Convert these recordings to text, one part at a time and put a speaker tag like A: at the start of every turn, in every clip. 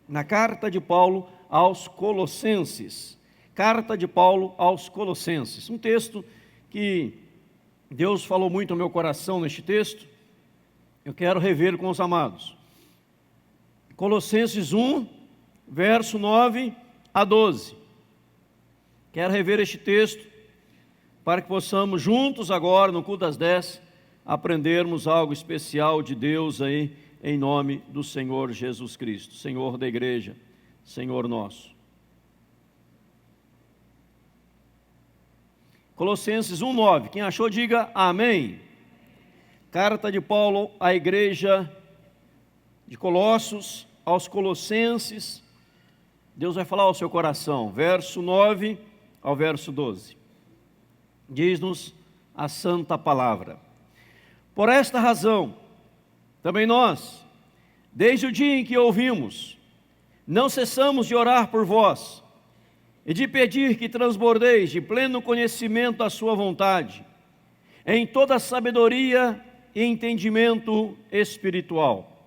A: na carta de Paulo aos Colossenses. Carta de Paulo aos Colossenses. Um texto que Deus falou muito ao meu coração neste texto. Eu quero rever com os amados. Colossenses 1, verso 9 a 12. Quero rever este texto para que possamos juntos agora, no culto das 10, aprendermos algo especial de Deus aí, em nome do Senhor Jesus Cristo, Senhor da igreja, Senhor nosso. Colossenses 1:9, quem achou diga amém. Carta de Paulo à igreja de Colossos, aos Colossenses. Deus vai falar ao seu coração, verso 9 ao verso 12. Diz-nos a santa palavra: por esta razão, também nós, desde o dia em que ouvimos, não cessamos de orar por vós e de pedir que transbordeis de pleno conhecimento da sua vontade, em toda sabedoria e entendimento espiritual,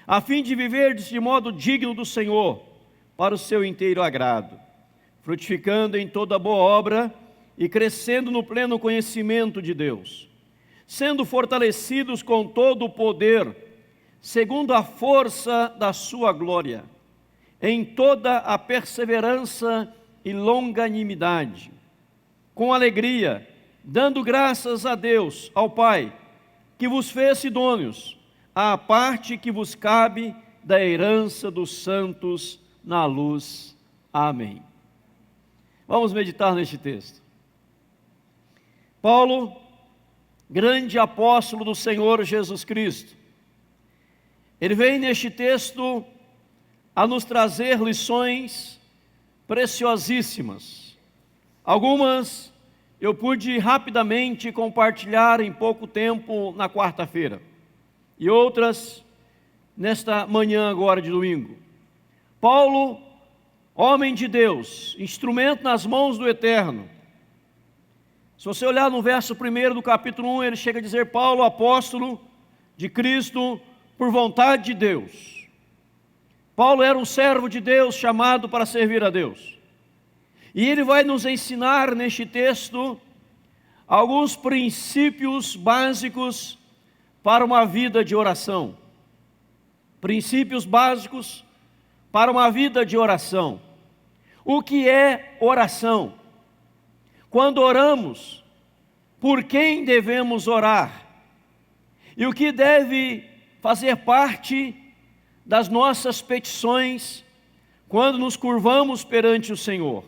A: a fim de viverdes de modo digno do Senhor, para o seu inteiro agrado, frutificando em toda boa obra e crescendo no pleno conhecimento de Deus, sendo fortalecidos com todo o poder, segundo a força da sua glória, em toda a perseverança e longanimidade, com alegria, dando graças a Deus, ao Pai, que vos fez idôneos à parte que vos cabe da herança dos santos na luz. Amém. Vamos meditar neste texto. Paulo, grande apóstolo do Senhor Jesus Cristo, ele vem neste texto a nos trazer lições preciosíssimas. Algumas eu pude rapidamente compartilhar em pouco tempo na quarta-feira, e outras nesta manhã agora de domingo. Paulo, homem de Deus, instrumento nas mãos do Eterno. Se você olhar no verso 1 do capítulo 1, ele chega a dizer: Paulo, apóstolo de Cristo, por vontade de Deus. Paulo era um servo de Deus, chamado para servir a Deus. E ele vai nos ensinar neste texto alguns princípios básicos para uma vida de oração. Princípios básicos para uma vida de oração. O que é oração? Quando oramos, por quem devemos orar? E o que deve fazer parte das nossas petições quando nos curvamos perante o Senhor?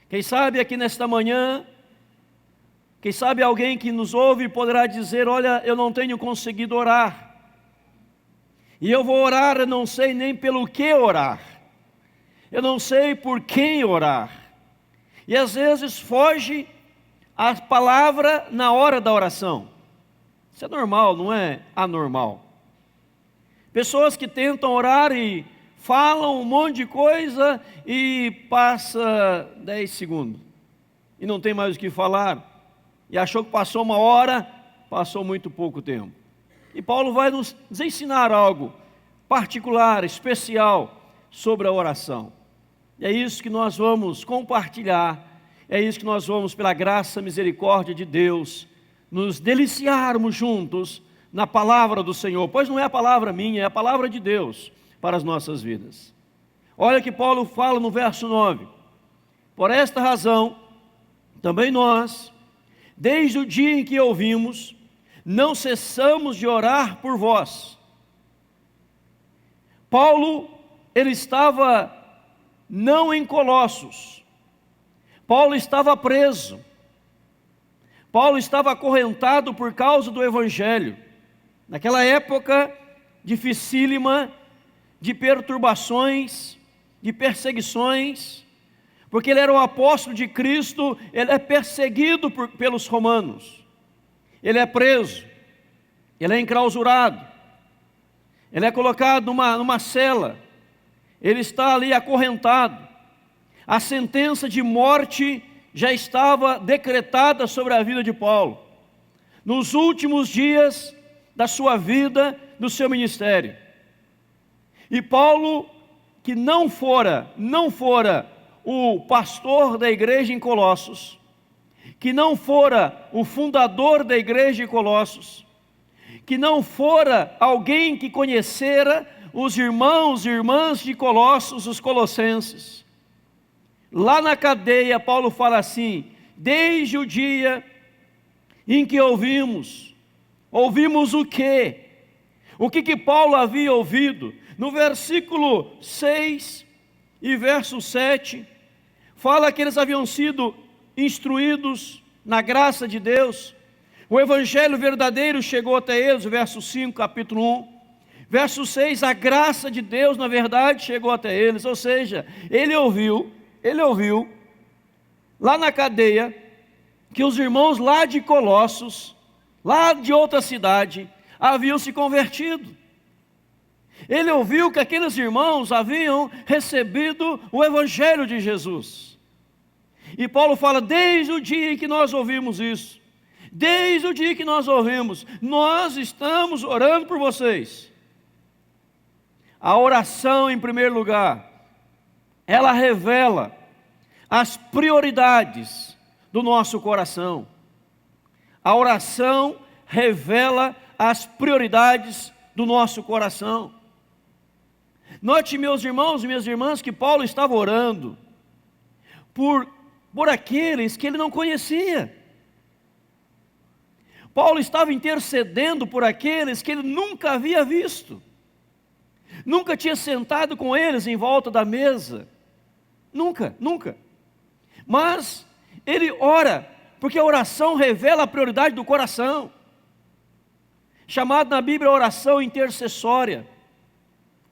A: Quem sabe aqui nesta manhã, quem sabe alguém que nos ouve poderá dizer: olha, eu não tenho conseguido orar, e eu vou orar, eu não sei nem pelo que orar, eu não sei por quem orar, e às vezes foge a palavra na hora da oração. Isso é normal, não é anormal. Pessoas que tentam orar e falam um monte de coisa e passa 10 segundos e não tem mais o que falar, e achou que passou uma hora, passou muito pouco tempo. E Paulo vai nos ensinar algo particular, especial sobre a oração. E é isso que nós vamos compartilhar, é isso que nós vamos, pela graça e misericórdia de Deus, nos deliciarmos juntos na palavra do Senhor, pois não é a palavra minha, é a palavra de Deus para as nossas vidas. Olha que Paulo fala no verso 9: por esta razão, também nós, desde o dia em que ouvimos, não cessamos de orar por vós. Paulo, ele estava não em Colossos, Paulo estava preso, Paulo estava acorrentado por causa do Evangelho, naquela época dificílima, de perturbações, de perseguições, porque ele era um apóstolo de Cristo. Ele é perseguido pelos romanos, ele é preso, ele é enclausurado, ele é colocado numa cela, ele está ali acorrentado. A sentença de morte já estava decretada sobre a vida de Paulo, nos últimos dias da sua vida, do seu ministério. E Paulo, que não fora o pastor da igreja em Colossos, que não fora o fundador da igreja de Colossos, que não fora alguém que conhecera os irmãos e irmãs de Colossos, os colossenses. Lá na cadeia, Paulo fala assim: desde o dia em que ouvimos o quê? O que Paulo havia ouvido? No versículo 6 e verso 7, fala que eles haviam sido instruídos na graça de Deus. O evangelho verdadeiro chegou até eles, verso 5, capítulo 1. Verso 6, a graça de Deus, na verdade, chegou até eles. Ou seja, ele ouviu, lá na cadeia, que os irmãos lá de Colossos, lá de outra cidade, haviam se convertido. Ele ouviu que aqueles irmãos haviam recebido o evangelho de Jesus. E Paulo fala: desde o dia em que nós ouvimos isso, desde o dia que nós ouvimos, nós estamos orando por vocês. A oração, em primeiro lugar, ela revela as prioridades do nosso coração. A oração revela as prioridades do nosso coração. Note, meus irmãos e minhas irmãs, que Paulo estava orando por aqueles que ele não conhecia. Paulo estava intercedendo por aqueles que ele nunca havia visto. Nunca tinha sentado com eles em volta da mesa. Nunca. Mas ele ora, porque a oração revela a prioridade do coração. Chamado na Bíblia oração intercessória.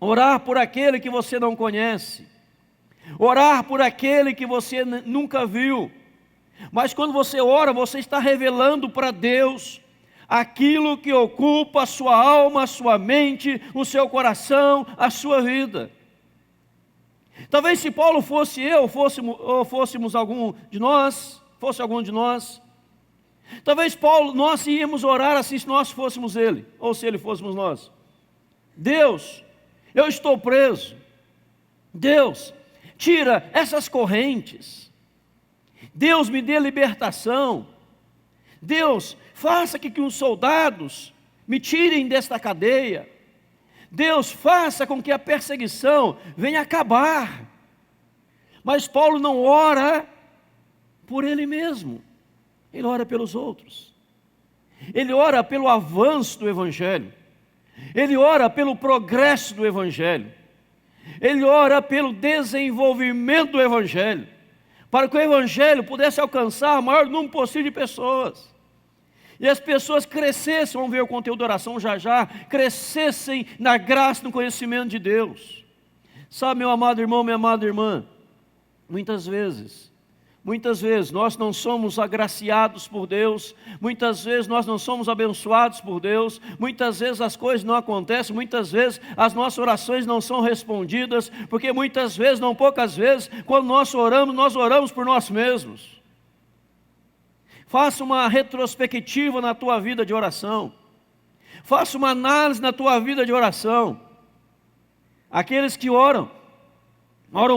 A: Orar por aquele que você não conhece. Orar por aquele que você nunca viu. Mas quando você ora, você está revelando para Deus aquilo que ocupa a sua alma, a sua mente, o seu coração, a sua vida. Talvez se Paulo fosse eu, fosse algum de nós, talvez nós íamos orar assim se nós fôssemos ele, ou se ele fôssemos nós. Deus, eu estou preso. Deus, tira essas correntes. Deus, me dê libertação. Deus, faça que os soldados me tirem desta cadeia. Deus, faça com que a perseguição venha acabar. Mas Paulo não ora por ele mesmo. Ele ora pelos outros. Ele ora pelo avanço do Evangelho. Ele ora pelo progresso do Evangelho. Ele ora pelo desenvolvimento do Evangelho, para que o Evangelho pudesse alcançar o maior número possível de pessoas. E as pessoas crescessem, vamos ver o conteúdo da oração já, crescessem na graça e no conhecimento de Deus. Sabe, meu amado irmão, minha amada irmã, muitas vezes nós não somos agraciados por Deus, muitas vezes nós não somos abençoados por Deus, muitas vezes as coisas não acontecem, muitas vezes as nossas orações não são respondidas, porque muitas vezes, não poucas vezes, quando nós oramos por nós mesmos. Faça uma retrospectiva na tua vida de oração, faça uma análise na tua vida de oração. Aqueles que oram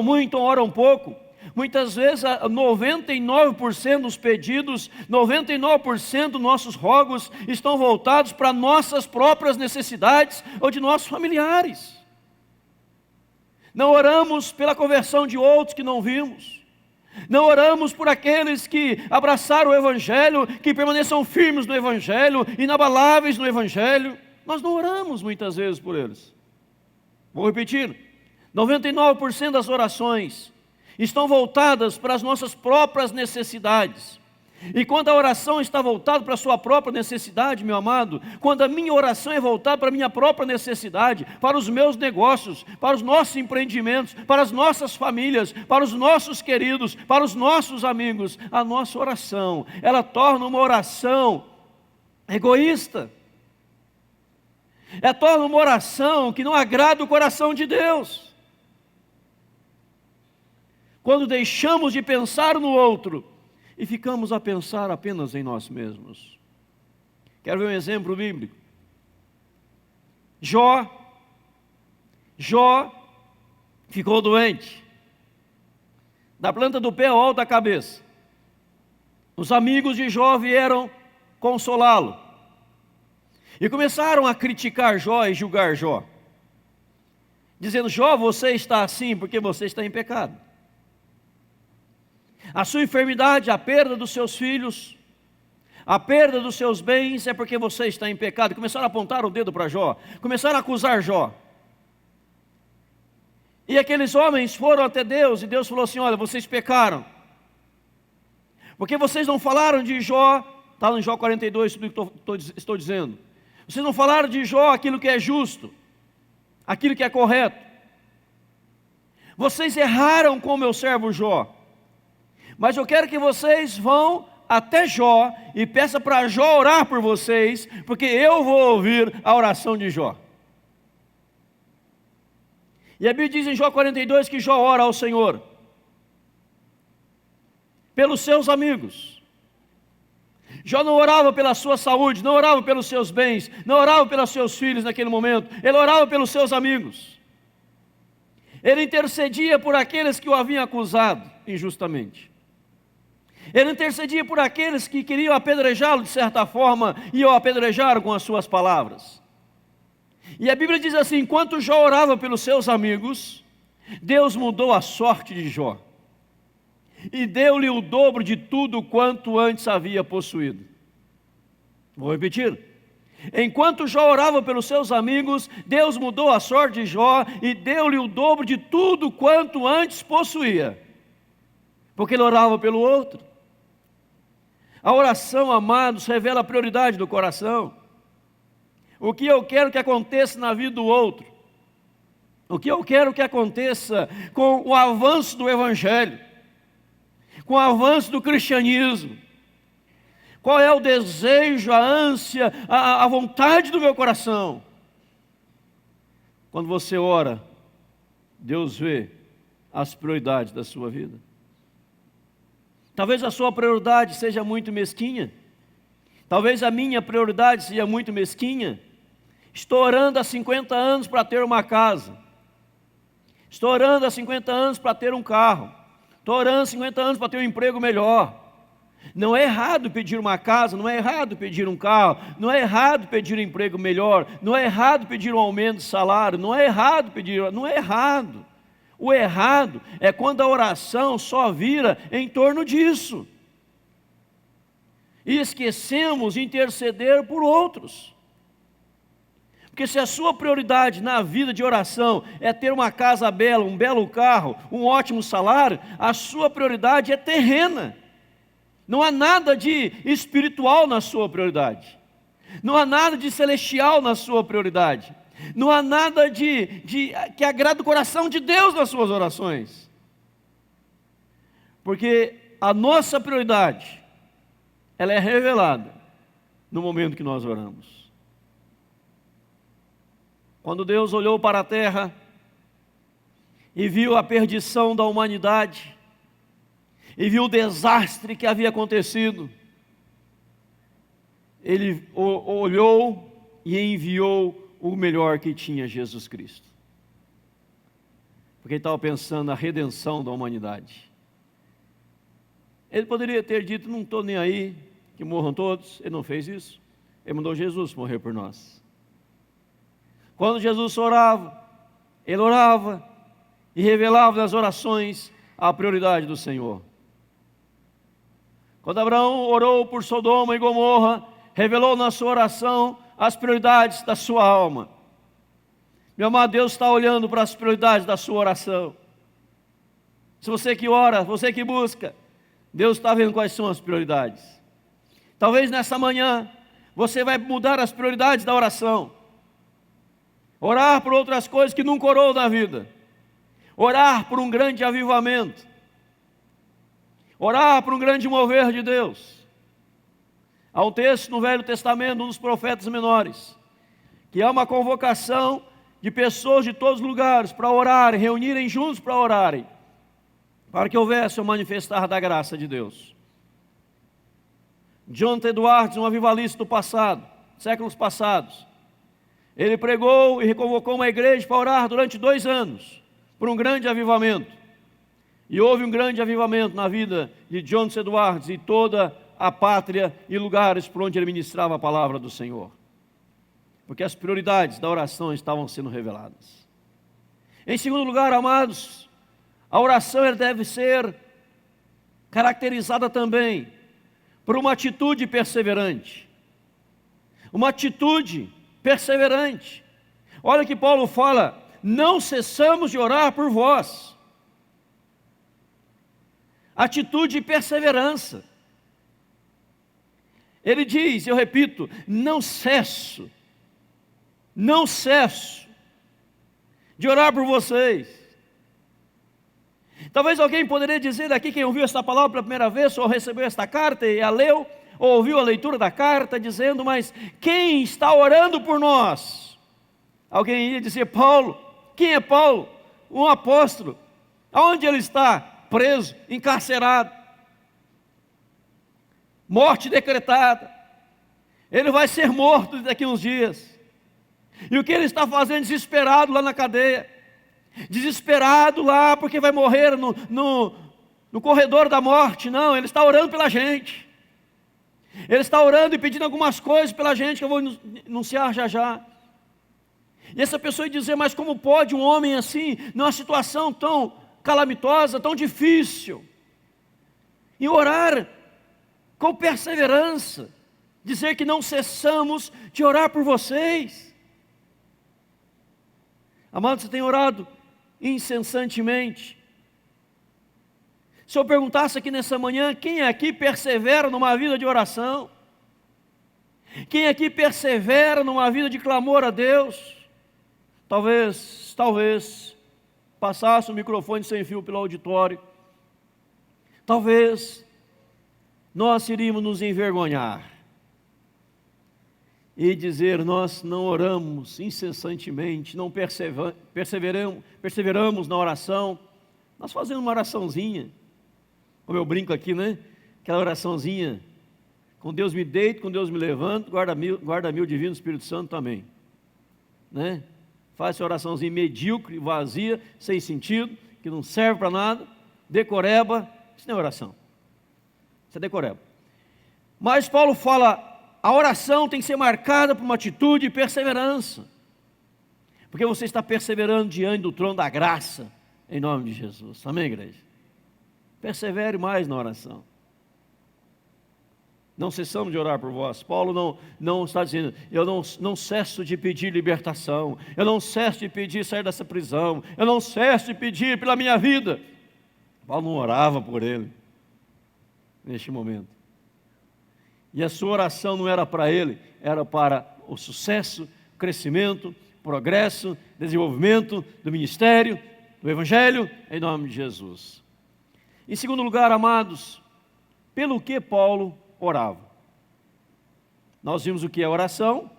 A: muito ou oram pouco, muitas vezes 99% dos pedidos, 99% dos nossos rogos estão voltados para nossas próprias necessidades ou de nossos familiares. Não oramos pela conversão de outros que não vimos. Não oramos por aqueles que abraçaram o Evangelho, que permaneçam firmes no Evangelho, inabaláveis no Evangelho. Nós não oramos muitas vezes por eles. Vou repetir, 99% das orações estão voltadas para as nossas próprias necessidades. E quando a oração está voltada para a sua própria necessidade, meu amado, quando a minha oração é voltada para a minha própria necessidade, para os meus negócios, para os nossos empreendimentos, para as nossas famílias, para os nossos queridos, para os nossos amigos, a nossa oração, ela torna uma oração egoísta. Ela torna uma oração que não agrada o coração de Deus. Quando deixamos de pensar no outro e ficamos a pensar apenas em nós mesmos. Quero ver um exemplo bíblico. Jó ficou doente, da planta do pé ao alto da cabeça. Os amigos de Jó vieram consolá-lo e começaram a criticar Jó e julgar Jó, dizendo: Jó, você está assim porque você está em pecado. A sua enfermidade, a perda dos seus filhos, a perda dos seus bens é porque você está em pecado. Começaram a apontar o dedo para Jó, começaram a acusar Jó. E aqueles homens foram até Deus, e Deus falou assim: olha, vocês pecaram, porque vocês não falaram de Jó, está em Jó 42, tudo que estou dizendo. Vocês não falaram de Jó aquilo que é justo, aquilo que é correto. Vocês erraram com o meu servo Jó. Mas eu quero que vocês vão até Jó e peça para Jó orar por vocês, porque eu vou ouvir a oração de Jó. E a Bíblia diz em Jó 42 que Jó ora ao Senhor pelos seus amigos. Jó não orava pela sua saúde, não orava pelos seus bens, não orava pelos seus filhos naquele momento, ele orava pelos seus amigos. Ele intercedia por aqueles que o haviam acusado injustamente. Ele intercedia por aqueles que queriam apedrejá-lo de certa forma e o apedrejaram com as suas palavras. E a Bíblia diz assim: enquanto Jó orava pelos seus amigos, Deus mudou a sorte de Jó e deu-lhe o dobro de tudo quanto antes havia possuído. Vou repetir. Enquanto Jó orava pelos seus amigos, Deus mudou a sorte de Jó e deu-lhe o dobro de tudo quanto antes possuía, porque ele orava pelo outro. A oração, amados, revela a prioridade do coração. O que eu quero que aconteça na vida do outro, o que eu quero que aconteça com o avanço do Evangelho, com o avanço do cristianismo. Qual é o desejo, a ânsia, a vontade do meu coração? Quando você ora, Deus vê as prioridades da sua vida. Talvez a sua prioridade seja muito mesquinha. Talvez a minha prioridade seja muito mesquinha. Estou orando há 50 anos para ter uma casa. Estou orando há 50 anos para ter um carro. Estou orando há 50 anos para ter um emprego melhor. Não é errado pedir uma casa, não é errado pedir um carro, não é errado pedir um emprego melhor, não é errado pedir um aumento de salário, não é errado pedir, não é errado. O errado é quando a oração só vira em torno disso. E esquecemos de interceder por outros. Porque se a sua prioridade na vida de oração é ter uma casa bela, um belo carro, um ótimo salário, a sua prioridade é terrena. Não há nada de espiritual na sua prioridade. Não há nada de celestial na sua prioridade. Não há nada que agrada o coração de Deus nas suas orações. Porque a nossa prioridade, ela é revelada no momento que nós oramos. Quando Deus olhou para a terra e viu a perdição da humanidade, e viu o desastre que havia acontecido, Ele olhou e enviou o melhor que tinha, Jesus Cristo. Porque Ele estava pensando na redenção da humanidade. Ele poderia ter dito: não estou nem aí, que morram todos. Ele não fez isso. Ele mandou Jesus morrer por nós. Quando Jesus orava, Ele orava e revelava nas orações a prioridade do Senhor. Quando Abraão orou por Sodoma e Gomorra, revelou na sua oração as prioridades da sua alma. Meu amado, Deus está olhando para as prioridades da sua oração. Se você que ora, você que busca, Deus está vendo quais são as prioridades. Talvez nessa manhã você vai mudar as prioridades da oração. Orar por outras coisas que nunca orou na vida. Orar por um grande avivamento. Orar por um grande mover de Deus. Há um texto no Velho Testamento, um dos profetas menores, que há uma convocação de pessoas de todos os lugares para orarem, reunirem juntos para orarem, para que houvesse o manifestar da graça de Deus. Jonathan Edwards, um avivalista do passado, séculos passados, ele pregou e reconvocou uma igreja para orar durante 2 anos, por um grande avivamento. E houve um grande avivamento na vida de John C. Edwards e toda a pátria e lugares por onde ele ministrava a palavra do Senhor. Porque as prioridades da oração estavam sendo reveladas. Em segundo lugar, amados, a oração ela deve ser caracterizada também por uma atitude perseverante. Uma atitude perseverante. Olha que Paulo fala: não cessamos de orar por vós. Atitude e perseverança. Ele diz, eu repito, não cesso de orar por vocês. Talvez alguém poderia dizer aqui, quem ouviu esta palavra pela primeira vez, ou recebeu esta carta e a leu, ou ouviu a leitura da carta, dizendo, mas quem está orando por nós? Alguém ia dizer, Paulo. Quem é Paulo? Um apóstolo. Aonde ele está? Preso, encarcerado. Morte decretada. Ele vai ser morto daqui a uns dias. E o que ele está fazendo? Desesperado lá na cadeia. Desesperado lá porque vai morrer no corredor da morte. Não, ele está orando pela gente. Ele está orando e pedindo algumas coisas pela gente que eu vou anunciar já já. E essa pessoa ia dizer, mas como pode um homem assim, numa situação tão calamitosa, tão difícil, e orar com perseverança, dizer que não cessamos de orar por vocês? Amado, você tem orado incessantemente? Se eu perguntasse aqui nessa manhã, quem aqui persevera numa vida de oração? Quem aqui persevera numa vida de clamor a Deus? Talvez, passasse o microfone sem fio pelo auditório. Talvez nós iríamos nos envergonhar e dizer, nós não oramos incessantemente, não perseveramos na oração. Nós fazemos uma oraçãozinha, como eu brinco aqui, né? Aquela oraçãozinha, com Deus me deito, com Deus me levanto, guarda-me o divino Espírito Santo também, né? Faz essa oraçãozinha medíocre, vazia, sem sentido, que não serve para nada, decoreba. Isso não é oração, isso é decoreba. Mas Paulo fala, a oração tem que ser marcada por uma atitude de perseverança, porque você está perseverando diante do trono da graça, em nome de Jesus. Amém, igreja? Persevere mais na oração. Não cessamos de orar por vós. Paulo não está dizendo, eu não cesso de pedir libertação, eu não cesso de pedir sair dessa prisão, eu não cesso de pedir pela minha vida. Paulo não orava por ele, neste momento. E a sua oração não era para ele, era para o sucesso, crescimento, progresso, desenvolvimento do ministério, do Evangelho, em nome de Jesus. Em segundo lugar, amados, pelo que Paulo orava? Nós vimos o que é oração,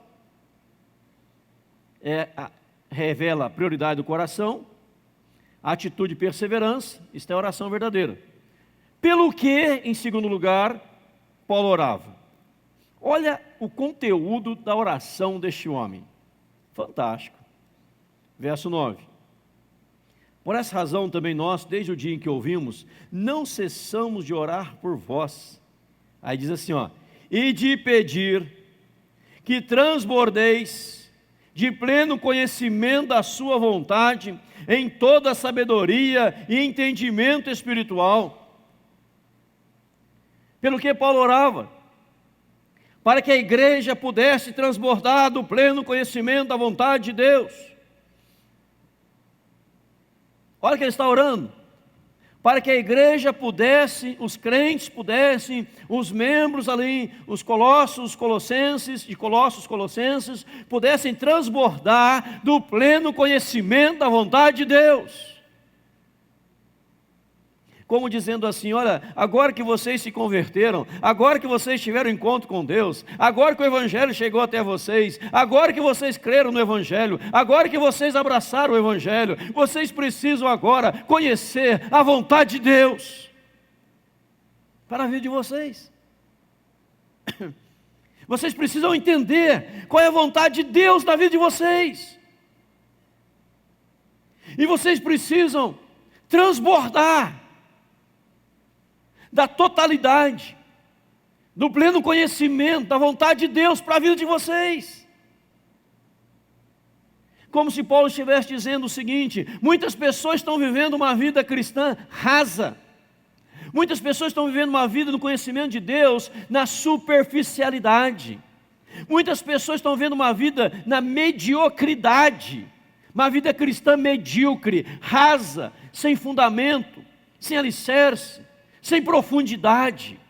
A: revela a prioridade do coração, a atitude de perseverança, isto é oração verdadeira. Pelo que, em segundo lugar, Paulo orava? Olha o conteúdo da oração deste homem, fantástico. Verso 9. Por essa razão também nós, desde o dia em que ouvimos, não cessamos de orar por vós. Aí diz assim, e de pedir que transbordeis de pleno conhecimento da sua vontade, em toda sabedoria e entendimento espiritual. Pelo que Paulo orava? Para que a igreja pudesse transbordar do pleno conhecimento da vontade de Deus. Olha que ele está orando. Para que a igreja pudesse, os crentes pudessem, os membros ali, os colossenses, pudessem transbordar do pleno conhecimento da vontade de Deus. Como dizendo assim, olha, agora que vocês se converteram, agora que vocês tiveram encontro com Deus, agora que o Evangelho chegou até vocês, agora que vocês creram no Evangelho, agora que vocês abraçaram o Evangelho, vocês precisam agora conhecer a vontade de Deus para a vida de vocês. Vocês precisam entender qual é a vontade de Deus na vida de vocês. E vocês precisam transbordar da totalidade, do pleno conhecimento, da vontade de Deus para a vida de vocês. Como se Paulo estivesse dizendo o seguinte: muitas pessoas estão vivendo uma vida cristã rasa. Muitas pessoas estão vivendo uma vida no conhecimento de Deus na superficialidade. Muitas pessoas estão vivendo uma vida na mediocridade. Uma vida cristã medíocre, rasa, sem fundamento, sem alicerce, sem profundidade.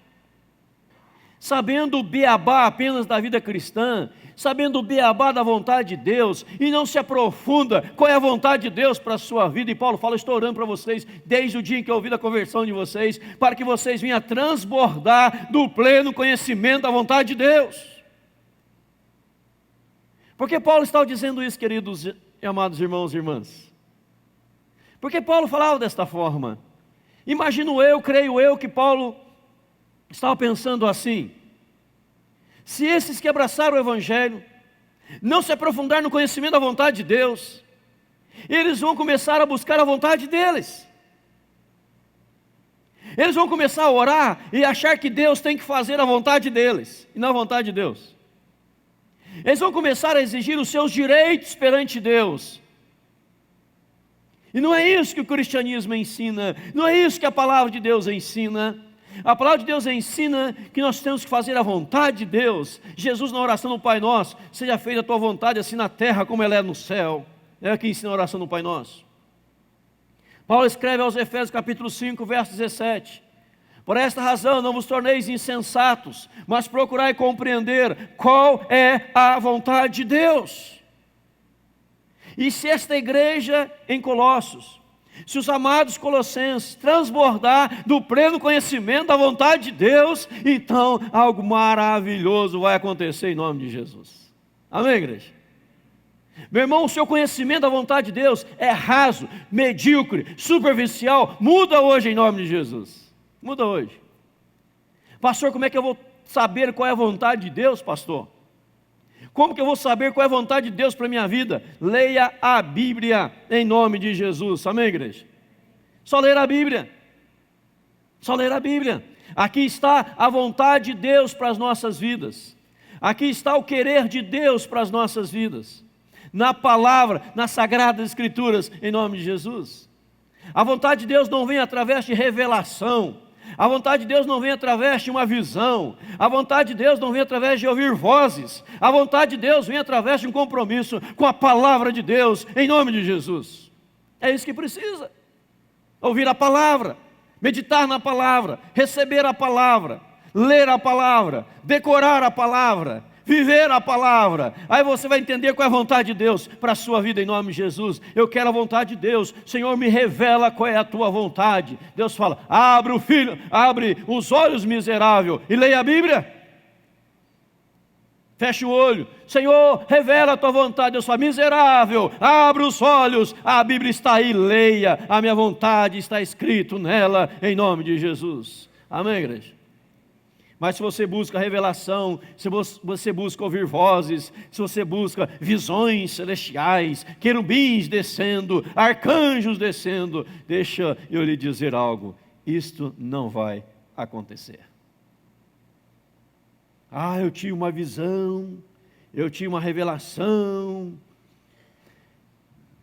A: Sabendo o beabá apenas da vida cristã, sabendo o beabá da vontade de Deus, e não se aprofunda qual é a vontade de Deus para a sua vida. E Paulo fala: estou orando para vocês desde o dia em que eu ouvi a conversão de vocês, para que vocês venham a transbordar do pleno conhecimento da vontade de Deus. Por que Paulo está dizendo isso, queridos e amados irmãos e irmãs? Porque Paulo falava desta forma. Imagino eu, creio eu, que Paulo estava pensando assim: se esses que abraçaram o Evangelho não se aprofundar no conhecimento da vontade de Deus, eles vão começar a buscar a vontade deles. Eles vão começar a orar e achar que Deus tem que fazer a vontade deles, e não a vontade de Deus. Eles vão começar a exigir os seus direitos perante Deus. E não é isso que o cristianismo ensina, não é isso que a palavra de Deus ensina. A palavra de Deus ensina que nós temos que fazer a vontade de Deus. Jesus, na oração do Pai Nosso: seja feita a tua vontade, assim na terra como ela é no céu. É o que ensina a oração do Pai Nosso. Paulo escreve aos Efésios capítulo 5, verso 17: por esta razão não vos torneis insensatos, mas procurai compreender qual é a vontade de Deus. E se esta igreja em Colossos, se os amados colossenses transbordar do pleno conhecimento da vontade de Deus, então algo maravilhoso vai acontecer em nome de Jesus. Amém, igreja? Meu irmão, o seu conhecimento da vontade de Deus é raso, medíocre, superficial. Muda hoje em nome de Jesus. Muda hoje. Pastor, como é que eu vou saber qual é a vontade de Deus, pastor? Como que eu vou saber qual é a vontade de Deus para a minha vida? Leia a Bíblia em nome de Jesus. Amém, igreja? Só ler a Bíblia. Só ler a Bíblia. Aqui está a vontade de Deus para as nossas vidas. Aqui está o querer de Deus para as nossas vidas. Na palavra, nas sagradas escrituras, em nome de Jesus. A vontade de Deus não vem através de revelação. A vontade de Deus não vem através de uma visão. A vontade de Deus não vem através de ouvir vozes. A vontade de Deus vem através de um compromisso com a palavra de Deus, em nome de Jesus. É isso que precisa. Ouvir a palavra, meditar na palavra, receber a palavra, ler a palavra, decorar a palavra, viver a palavra. Aí você vai entender qual é a vontade de Deus para a sua vida, em nome de Jesus. Eu quero a vontade de Deus. Senhor, me revela qual é a tua vontade. Deus fala: abre os olhos, miserável, e leia a Bíblia. Feche o olho. Senhor, revela a tua vontade. Deus fala: miserável, abre os olhos. A Bíblia está aí, leia. A minha vontade está escrito nela, em nome de Jesus. Amém, igreja? Mas se você busca revelação, se você busca ouvir vozes, se você busca visões celestiais, querubins descendo, arcanjos descendo, deixa eu lhe dizer algo: isto não vai acontecer. Eu tinha uma visão, eu tinha uma revelação.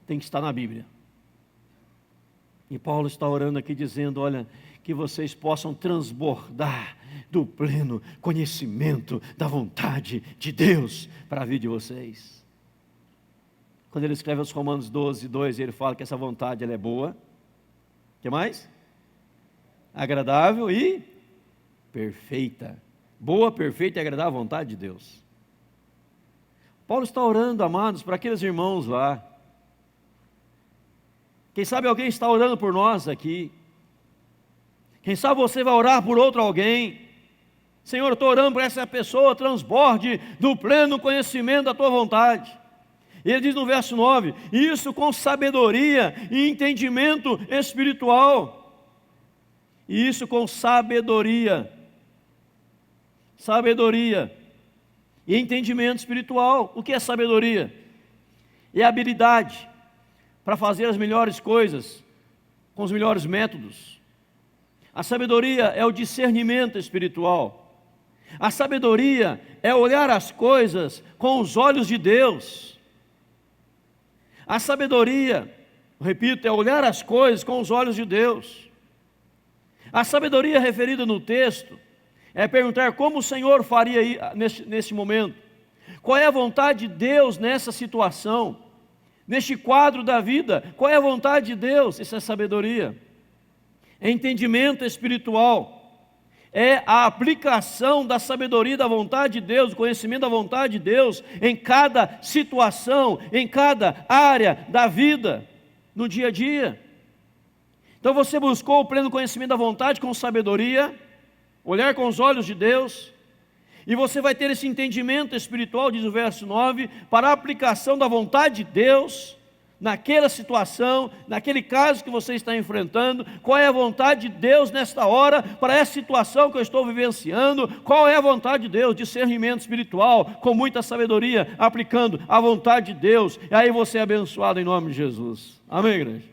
A: Tem que estar na Bíblia. E Paulo está orando aqui dizendo: olha, que vocês possam transbordar do pleno conhecimento da vontade de Deus para a vida de vocês. Quando ele escreve aos Romanos 12, 2, ele fala que essa vontade ela é boa. O que mais? Agradável e perfeita. Boa, perfeita e agradável a vontade de Deus. Paulo está orando, amados, para aqueles irmãos lá. Quem sabe alguém está orando por nós aqui. Quem sabe você vai orar por outro alguém. Senhor, eu estou orando para essa pessoa, transborde do pleno conhecimento da tua vontade. Ele diz no verso 9: isso com sabedoria e entendimento espiritual. Isso com sabedoria. Sabedoria e entendimento espiritual. O que é sabedoria? É habilidade para fazer as melhores coisas, com os melhores métodos. A sabedoria é o discernimento espiritual. A sabedoria é olhar as coisas com os olhos de Deus. A sabedoria, repito, é olhar as coisas com os olhos de Deus. A sabedoria referida no texto é perguntar como o Senhor faria nesse momento. Qual é a vontade de Deus nessa situação? Neste quadro da vida, qual é a vontade de Deus? Isso é sabedoria. É entendimento espiritual. É a aplicação da sabedoria da vontade de Deus, do conhecimento da vontade de Deus em cada situação, em cada área da vida, no dia a dia. Então você buscou o pleno conhecimento da vontade com sabedoria, olhar com os olhos de Deus, e você vai ter esse entendimento espiritual, diz o verso 9, para a aplicação da vontade de Deus naquela situação, naquele caso que você está enfrentando. Qual é a vontade de Deus nesta hora, para essa situação que eu estou vivenciando? Qual é a vontade de Deus? Discernimento espiritual, com muita sabedoria, aplicando a vontade de Deus, e aí você é abençoado em nome de Jesus. Amém, igreja?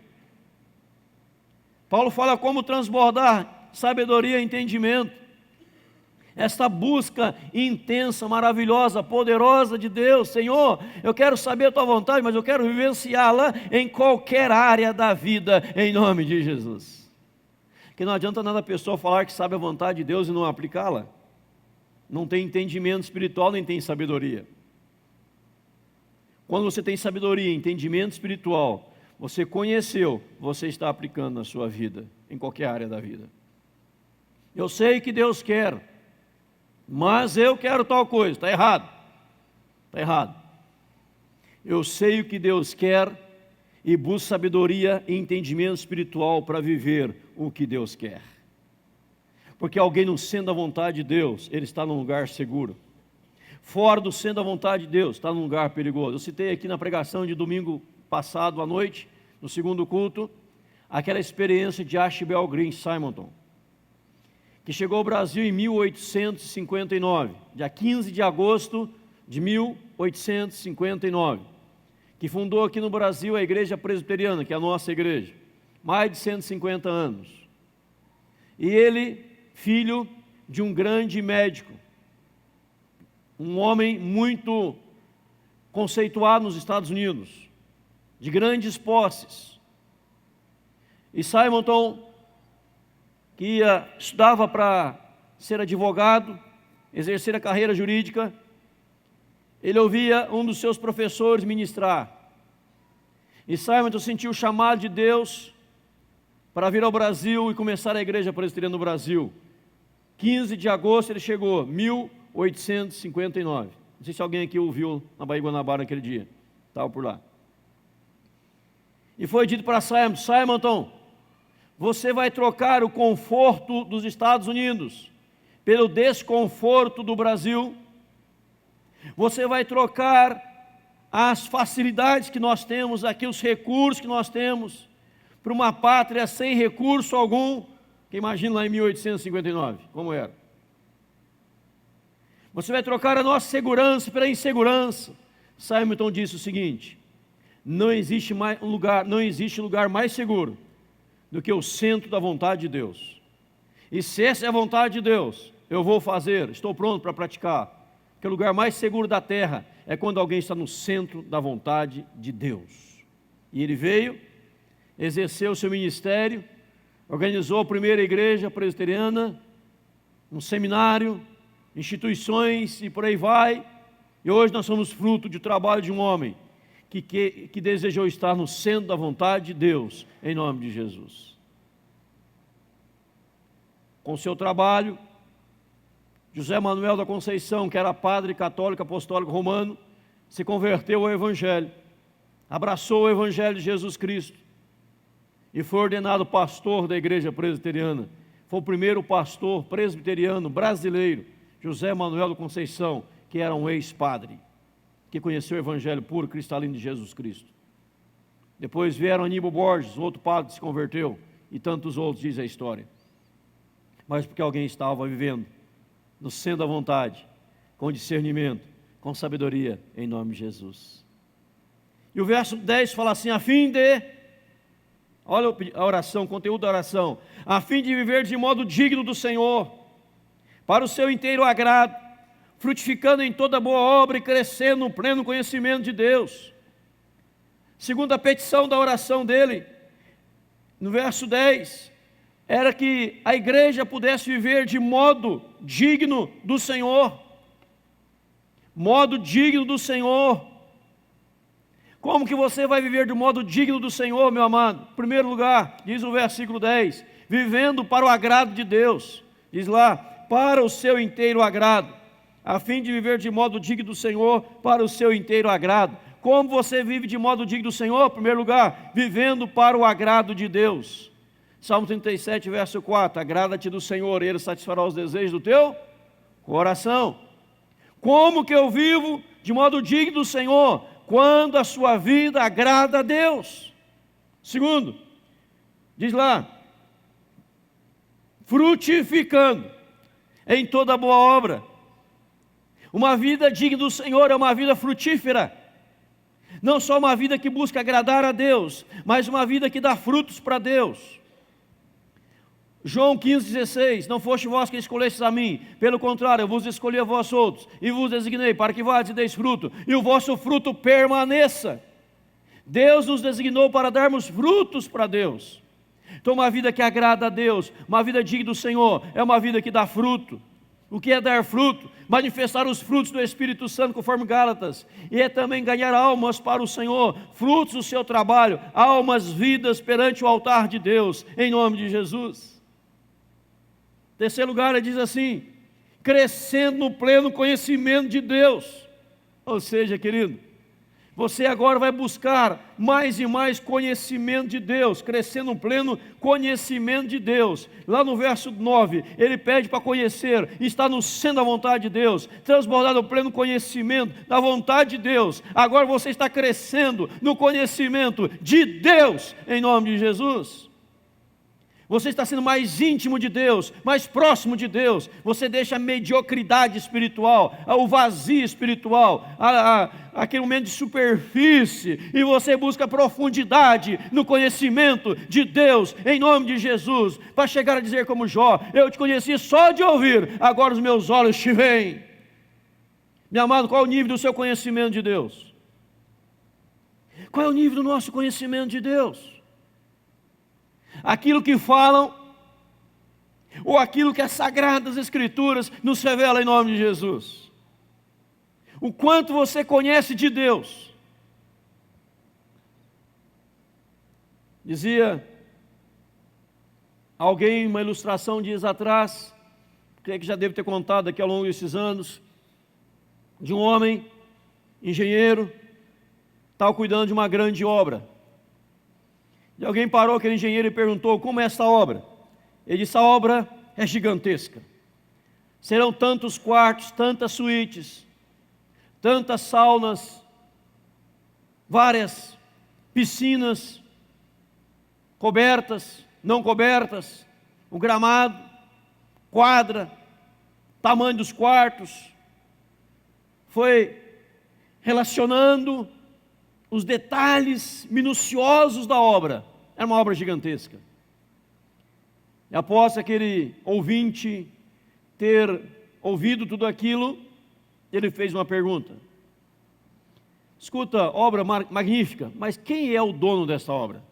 A: Paulo fala como transbordar sabedoria e entendimento. Esta busca intensa, maravilhosa, poderosa de Deus. Senhor, eu quero saber a tua vontade, mas eu quero vivenciá-la em qualquer área da vida, em nome de Jesus. Que não adianta nada a pessoa falar que sabe a vontade de Deus e não aplicá-la. Não tem entendimento espiritual, nem tem sabedoria. Quando você tem sabedoria, entendimento espiritual, você conheceu, você está aplicando na sua vida, em qualquer área da vida. Eu sei que Deus quer, mas eu quero tal coisa. Está errado. Está errado. Eu sei o que Deus quer e busco sabedoria e entendimento espiritual para viver o que Deus quer. Porque alguém no centro da vontade de Deus, ele está num lugar seguro. Fora do centro da vontade de Deus, está num lugar perigoso. Eu citei aqui na pregação de domingo passado à noite, no segundo culto, aquela experiência de Archibald Green Simonton, que chegou ao Brasil em 1859, dia 15 de agosto de 1859, que fundou aqui no Brasil a Igreja Presbiteriana, que é a nossa igreja, mais de 150 anos. E ele, filho de um grande médico, um homem muito conceituado nos Estados Unidos, de grandes posses. E Simonton, que estudava para ser advogado, exercer a carreira jurídica, ele ouvia um dos seus professores ministrar. E Simonton sentiu o chamado de Deus para vir ao Brasil e começar a Igreja Presbiteriana no Brasil. 15 de agosto ele chegou, 1859. Não sei se alguém aqui ouviu na Baía Guanabara naquele dia. Estava por lá. E foi dito para Simonton, você vai trocar o conforto dos Estados Unidos pelo desconforto do Brasil. Você vai trocar as facilidades que nós temos aqui, os recursos que nós temos, para uma pátria sem recurso algum, que imagina lá em 1859, como era. Você vai trocar a nossa segurança pela insegurança. Simonton disse o seguinte: não existe lugar mais seguro do que o centro da vontade de Deus. E se essa é a vontade de Deus, eu vou fazer, estou pronto para praticar. Porque o lugar mais seguro da terra é quando alguém está no centro da vontade de Deus. E ele veio, exerceu o seu ministério, organizou a primeira igreja presbiteriana, um seminário, instituições e por aí vai. E hoje nós somos fruto do trabalho de um homem que desejou estar no centro da vontade de Deus, em nome de Jesus. Com seu trabalho, José Manuel da Conceição, que era padre católico apostólico romano, se converteu ao Evangelho, abraçou o Evangelho de Jesus Cristo e foi ordenado pastor da Igreja Presbiteriana. Foi o primeiro pastor presbiteriano brasileiro, José Manuel da Conceição, que era um ex-padre, que conheceu o Evangelho puro, cristalino de Jesus Cristo. Depois vieram Aníbal Borges, outro padre que se converteu, e tantos outros, diz a história. Mas porque alguém estava vivendo no centro da vontade, com discernimento, com sabedoria, em nome de Jesus. E o verso 10 fala assim, a fim de, olha a oração, o conteúdo da oração, a fim de viver de modo digno do Senhor, para o seu inteiro agrado, frutificando em toda boa obra e crescendo no pleno conhecimento de Deus. Segunda petição da oração dele, no verso 10, era que a igreja pudesse viver de modo digno do Senhor. Modo digno do Senhor. Como que você vai viver de modo digno do Senhor, meu amado? Em primeiro lugar, diz o versículo 10, vivendo para o agrado de Deus. Diz lá, para o seu inteiro agrado, a fim de viver de modo digno do Senhor, para o seu inteiro agrado. Como você vive de modo digno do Senhor? Em primeiro lugar, vivendo para o agrado de Deus. Salmo 37, verso 4, agrada-te do Senhor, Ele satisfará os desejos do teu coração. Como que eu vivo de modo digno do Senhor? Quando a sua vida agrada a Deus. Segundo, diz lá, frutificando em toda boa obra. Uma vida digna do Senhor é uma vida frutífera. Não só uma vida que busca agradar a Deus, mas uma vida que dá frutos para Deus. João 15,16, não foste vós que escolhestes a mim, pelo contrário, eu vos escolhi a vós outros, e vos designei para que vades e deis fruto, e o vosso fruto permaneça. Deus nos designou para darmos frutos para Deus. Então uma vida que agrada a Deus, uma vida digna do Senhor, é uma vida que dá fruto. O que é dar fruto? Manifestar os frutos do Espírito Santo, conforme Gálatas. E é também ganhar almas para o Senhor, frutos do seu trabalho, almas, vidas perante o altar de Deus, em nome de Jesus. Terceiro lugar, ele diz assim, crescendo no pleno conhecimento de Deus. Ou seja, querido, você agora vai buscar mais e mais conhecimento de Deus, crescendo no pleno conhecimento de Deus. Lá no verso 9, ele pede para conhecer, estar no centro da vontade de Deus, transbordar no pleno conhecimento da vontade de Deus. Agora você está crescendo no conhecimento de Deus, em nome de Jesus. Você está sendo mais íntimo de Deus, mais próximo de Deus. Você deixa a mediocridade espiritual, o vazio espiritual, aquele momento de superfície, e você busca profundidade no conhecimento de Deus, em nome de Jesus, para chegar a dizer como Jó, eu te conheci só de ouvir, agora os meus olhos te veem. Meu amado, qual é o nível do seu conhecimento de Deus? Qual é o nível do nosso conhecimento de Deus? Aquilo que falam, ou aquilo que as Sagradas Escrituras nos revelam em nome de Jesus. O quanto você conhece de Deus. Dizia alguém, uma ilustração dias atrás, creio que já devo ter contado aqui ao longo desses anos, de um homem, engenheiro, estava cuidando de uma grande obra. E alguém parou aquele engenheiro e perguntou, como é essa obra? Ele disse, a obra é gigantesca. Serão tantos quartos, tantas suítes, tantas saunas, várias piscinas, cobertas, não cobertas, o gramado, quadra, tamanho dos quartos. Foi relacionando os detalhes minuciosos da obra. Era uma obra gigantesca. E após aquele ouvinte ter ouvido tudo aquilo, ele fez uma pergunta. Escuta, obra magnífica, mas quem é o dono dessa obra?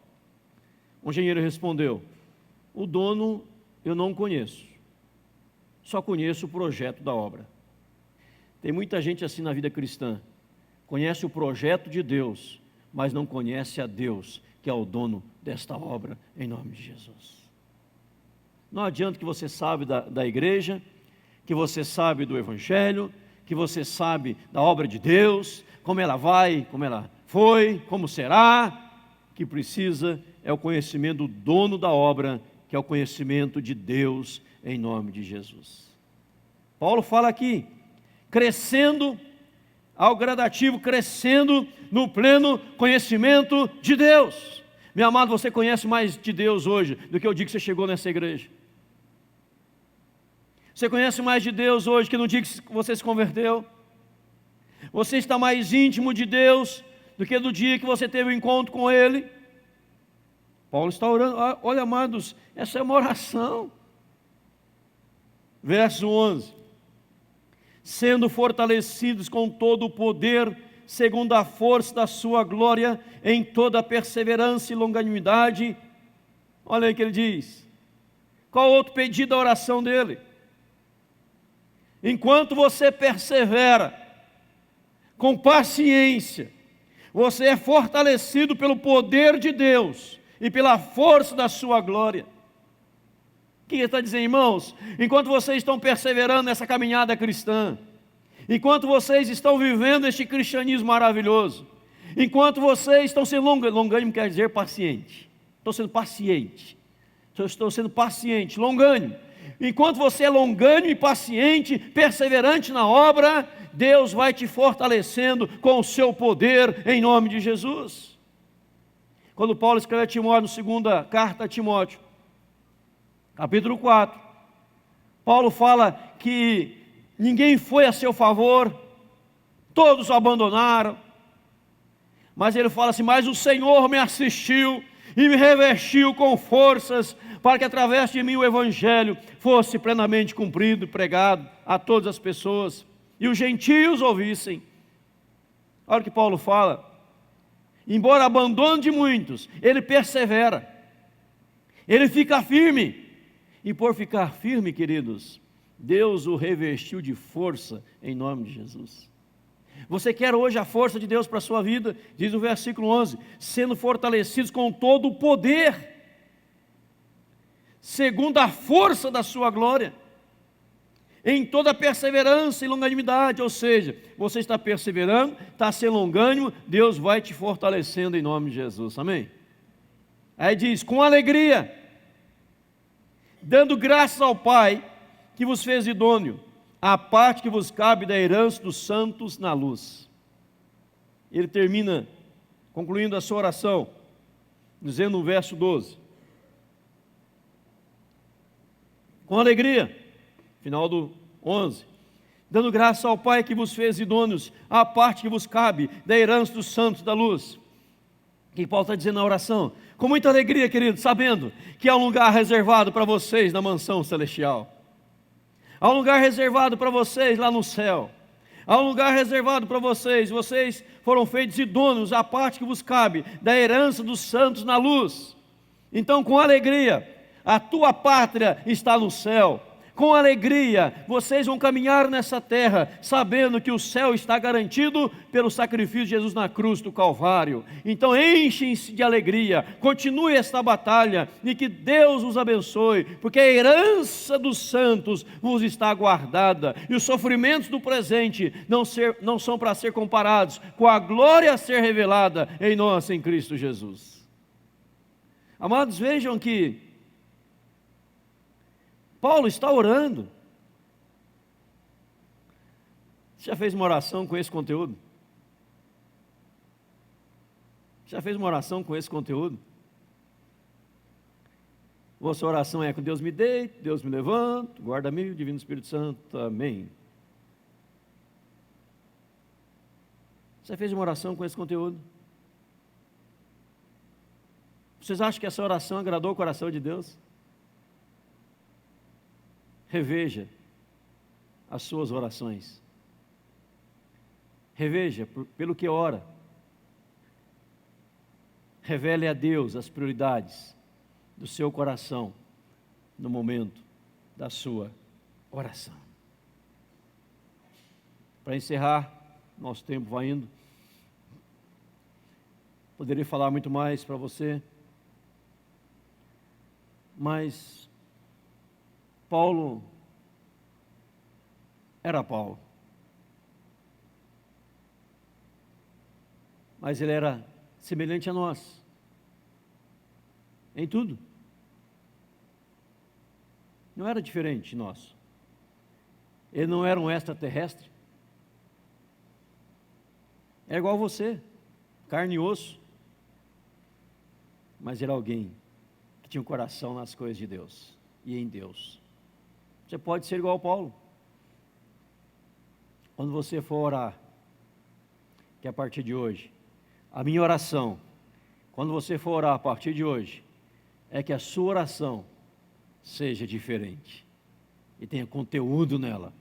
A: O engenheiro respondeu, o dono eu não conheço, só conheço o projeto da obra. Tem muita gente assim na vida cristã, conhece o projeto de Deus, mas não conhece a Deus, que é o dono desta obra, em nome de Jesus. Não adianta que você sabe da igreja, que você sabe do Evangelho, que você sabe da obra de Deus, como ela vai, como ela foi, como será. Que precisa é o conhecimento do dono da obra, que é o conhecimento de Deus, em nome de Jesus. Paulo fala aqui, crescendo ao gradativo, crescendo no pleno conhecimento de Deus. Meu amado, você conhece mais de Deus hoje do que o dia que você chegou nessa igreja. Você conhece mais de Deus hoje que no dia que você se converteu. Você está mais íntimo de Deus do que do dia que você teve um encontro com Ele. Paulo está orando. Olha, amados, essa é uma oração. Verso 11: sendo fortalecidos com todo o poder, segundo a força da sua glória, em toda perseverança e longanimidade. Olha aí que ele diz. Qual outro pedido da oração dele? Enquanto você persevera, com paciência, você é fortalecido pelo poder de Deus e pela força da sua glória. O que ele está dizendo, irmãos? Enquanto vocês estão perseverando nessa caminhada cristã, enquanto vocês estão vivendo este cristianismo maravilhoso, enquanto vocês estão sendo longânimo quer dizer paciente. Estou sendo paciente. Estou sendo paciente, longânimo. Enquanto você é longânimo e paciente, perseverante na obra, Deus vai te fortalecendo com o seu poder em nome de Jesus. Quando Paulo escreve a Timóteo, na segunda carta a Timóteo, capítulo 4, Paulo fala que ninguém foi a seu favor, todos o abandonaram, mas ele fala assim: mas o Senhor me assistiu e me revestiu com forças, para que através de mim o Evangelho fosse plenamente cumprido e pregado a todas as pessoas, e os gentios ouvissem. Olha o que Paulo fala: embora abandone de muitos, ele persevera, ele fica firme, e por ficar firme, queridos, Deus o revestiu de força em nome de Jesus. Você quer hoje a força de Deus para a sua vida? Diz o versículo 11: sendo fortalecidos com todo o poder, segundo a força da sua glória, em toda perseverança e longanimidade. Ou seja, você está perseverando, está sendo longânimo, Deus vai te fortalecendo em nome de Jesus, amém? Aí diz: com alegria, dando graças ao Pai, que vos fez idôneo, a parte que vos cabe da herança dos santos na luz. Ele termina, concluindo a sua oração, dizendo no verso 12: com alegria, final do 11, dando graças ao Pai que vos fez idôneos, a parte que vos cabe da herança dos santos da luz. O que Paulo está dizendo na oração? Com muita alegria, querido, sabendo que há um lugar reservado para vocês na mansão celestial. Há um lugar reservado para vocês lá no céu. Há um lugar reservado para vocês. Vocês foram feitos idôneos à parte que vos cabe da herança dos santos na luz. Então, com alegria, a tua pátria está no céu. Com alegria, vocês vão caminhar nessa terra, sabendo que o céu está garantido pelo sacrifício de Jesus na cruz do Calvário. Então enchem-se de alegria, continue esta batalha, e que Deus os abençoe, porque a herança dos santos vos está guardada, e os sofrimentos do presente não são para ser comparados com a glória a ser revelada em nós, em Cristo Jesus. Amados, vejam que Paulo está orando. Você já fez uma oração com esse conteúdo? Já fez uma oração com esse conteúdo? Vossa oração é: com Deus me deito, Deus me levanta, guarda-me, o Divino Espírito Santo, amém. Você fez uma oração com esse conteúdo? Vocês acham que essa oração agradou o coração de Deus? Reveja as suas orações. Reveja pelo que ora. Revele a Deus as prioridades do seu coração no momento da sua oração. Para encerrar, nosso tempo vai indo. Poderia falar muito mais para você, mas Paulo era Paulo, mas ele era semelhante a nós, em tudo, não era diferente de nós. Ele não era um extraterrestre, era igual a você, carne e osso, mas era alguém que tinha um coração nas coisas de Deus e em Deus. Você pode ser igual a Paulo. Quando você for orar, que a partir de hoje, A minha oração, quando você for orar a partir de hoje, é que a sua oração seja diferente e tenha conteúdo nela,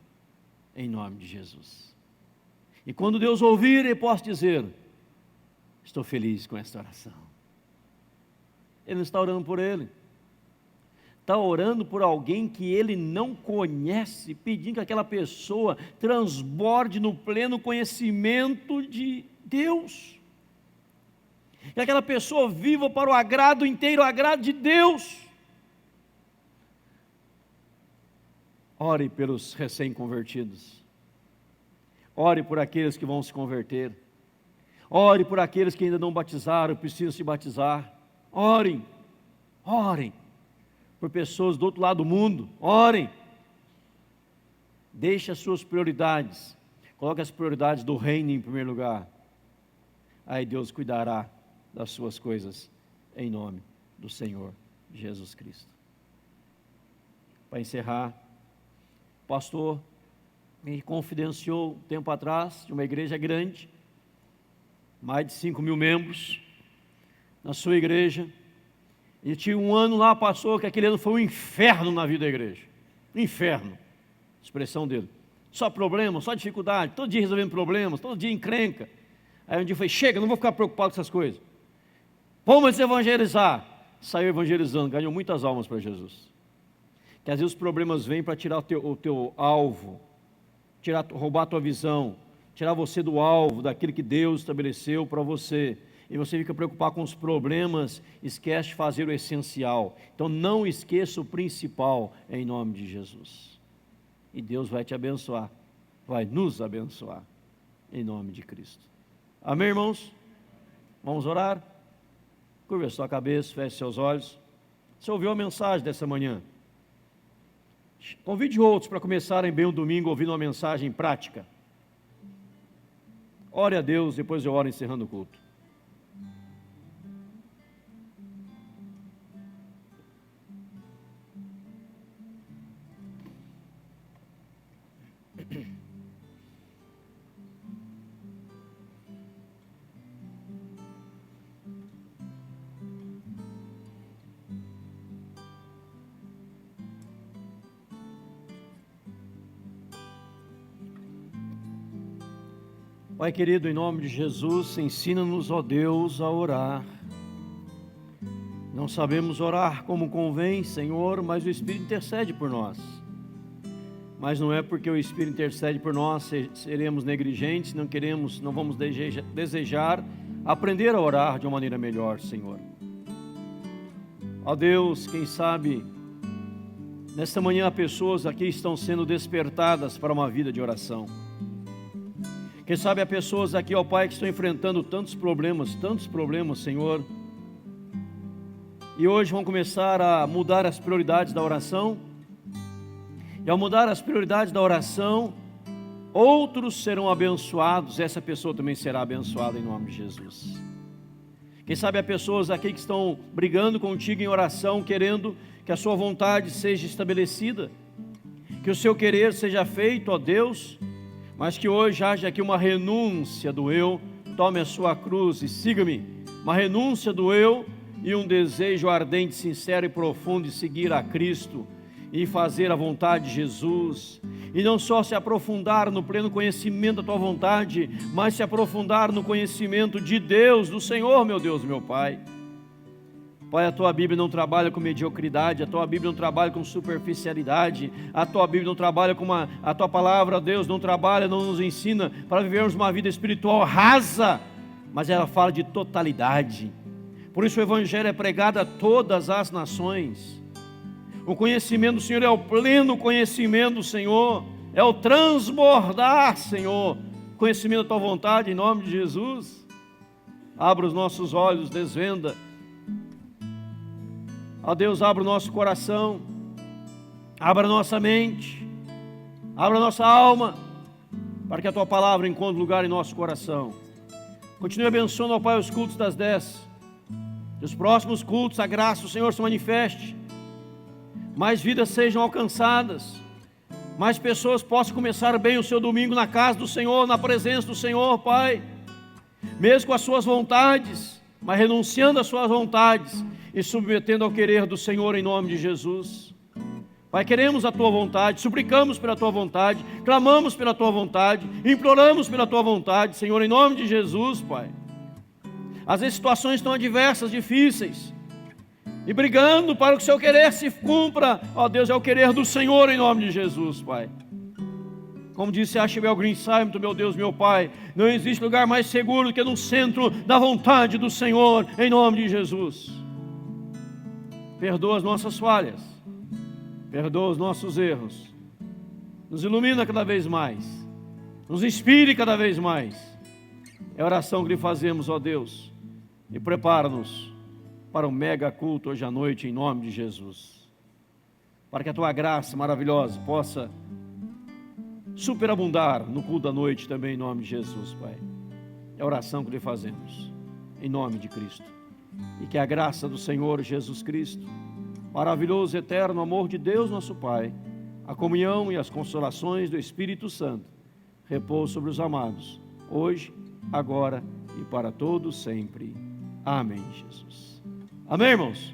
A: em nome de Jesus. E quando Deus ouvir, Ele possa dizer: estou feliz com esta oração. Ele não está orando por ele, está orando por alguém que ele não conhece, pedindo que aquela pessoa transborde no pleno conhecimento de Deus, que aquela pessoa viva para o agrado inteiro, o agrado de Deus. Ore pelos recém-convertidos, ore por aqueles que vão se converter, ore por aqueles que ainda não batizaram, precisam se batizar. Orem, orem por pessoas do outro lado do mundo, orem. Deixe as suas prioridades, coloque as prioridades do reino em primeiro lugar. Aí Deus cuidará das suas coisas, em nome do Senhor Jesus Cristo. Para encerrar, o pastor me confidenciou um tempo atrás de uma igreja grande, mais de 5.000 membros, na sua igreja, e tinha um ano lá, passou, que aquele ano foi um inferno na vida da igreja, inferno, expressão dele, só problema, só dificuldade, todo dia resolvendo problemas, todo dia encrenca. Aí um dia eu falei: chega, não vou ficar preocupado com essas coisas, vamos evangelizar. Saiu evangelizando, ganhou muitas almas para Jesus. Que às vezes os problemas vêm para tirar o teu alvo, roubar a tua visão, tirar você do alvo, daquilo que Deus estabeleceu para você, e você fica preocupado com os problemas, esquece de fazer o essencial. Então não esqueça o principal, em nome de Jesus, e Deus vai te abençoar, vai nos abençoar, em nome de Cristo. Amém, irmãos? Vamos orar? Curva a sua cabeça, feche seus olhos. Você ouviu a mensagem dessa manhã? Convide outros para começarem bem o domingo ouvindo uma mensagem prática. Ore a Deus, depois eu oro encerrando o culto. Pai querido, em nome de Jesus, ensina-nos, ó Deus, a orar. Não sabemos orar como convém, Senhor, mas o Espírito intercede por nós. Mas não é porque o Espírito intercede por nós, seremos negligentes, não vamos desejar aprender a orar de uma maneira melhor, Senhor. Ó Deus, quem sabe, nesta manhã há pessoas aqui que estão sendo despertadas para uma vida de oração. Quem sabe há pessoas aqui, ó Pai, que estão enfrentando tantos problemas, Senhor, e hoje vão começar a mudar as prioridades da oração, e ao mudar as prioridades da oração, outros serão abençoados, essa pessoa também será abençoada em nome de Jesus. Quem sabe há pessoas aqui que estão brigando contigo em oração, querendo que a sua vontade seja estabelecida, que o seu querer seja feito, ó Deus, mas que hoje haja aqui uma renúncia do eu, tome a sua cruz e siga-me, uma renúncia do eu e um desejo ardente, sincero e profundo de seguir a Cristo e fazer a vontade de Jesus, e não só se aprofundar no pleno conhecimento da tua vontade, mas se aprofundar no conhecimento de Deus, do Senhor, meu Deus, meu Pai. Pai, a tua Bíblia não trabalha com mediocridade, a tua Bíblia não trabalha com superficialidade, a tua Bíblia não trabalha com a tua palavra, Deus, não trabalha, não nos ensina para vivermos uma vida espiritual rasa, mas ela fala de totalidade. Por isso o Evangelho é pregado a todas as nações. O conhecimento do Senhor é o pleno conhecimento do Senhor, é o transbordar, Senhor, conhecimento da tua vontade, em nome de Jesus. Abra os nossos olhos, desvenda. Ó Deus, abra o nosso coração, abra a nossa mente, abra a nossa alma, para que a tua palavra encontre lugar em nosso coração. Continue abençoando, ó Pai, os cultos das 10. Os próximos cultos, a graça do Senhor se manifeste, mais vidas sejam alcançadas, mais pessoas possam começar bem o seu domingo na casa do Senhor, na presença do Senhor, Pai. mesmo com as suas vontades, mas renunciando às suas vontades e submetendo ao querer do Senhor em nome de Jesus. Pai, queremos a Tua vontade, suplicamos pela Tua vontade, clamamos pela Tua vontade, imploramos pela Tua vontade, Senhor, em nome de Jesus, Pai. Às vezes situações estão adversas, difíceis, e brigando para que o Seu querer se cumpra, ó Deus, é o querer do Senhor em nome de Jesus, Pai. Como disse Ashbel Green Simon, meu Deus, meu Pai, não existe lugar mais seguro do que no centro da vontade do Senhor, em nome de Jesus. Perdoa as nossas falhas, perdoa os nossos erros, nos ilumina cada vez mais, nos inspire cada vez mais. É a oração que lhe fazemos, ó Deus, e prepara-nos para o mega culto hoje à noite, em nome de Jesus, para que a Tua graça maravilhosa possa superabundar no culto da noite também, em nome de Jesus, Pai. É a oração que lhe fazemos, em nome de Cristo, e que a graça do Senhor Jesus Cristo, maravilhoso e eterno amor de Deus nosso Pai, a comunhão e as consolações do Espírito Santo, repouse sobre os amados, hoje, agora e para todos sempre. Amém, Jesus. Amém, irmãos?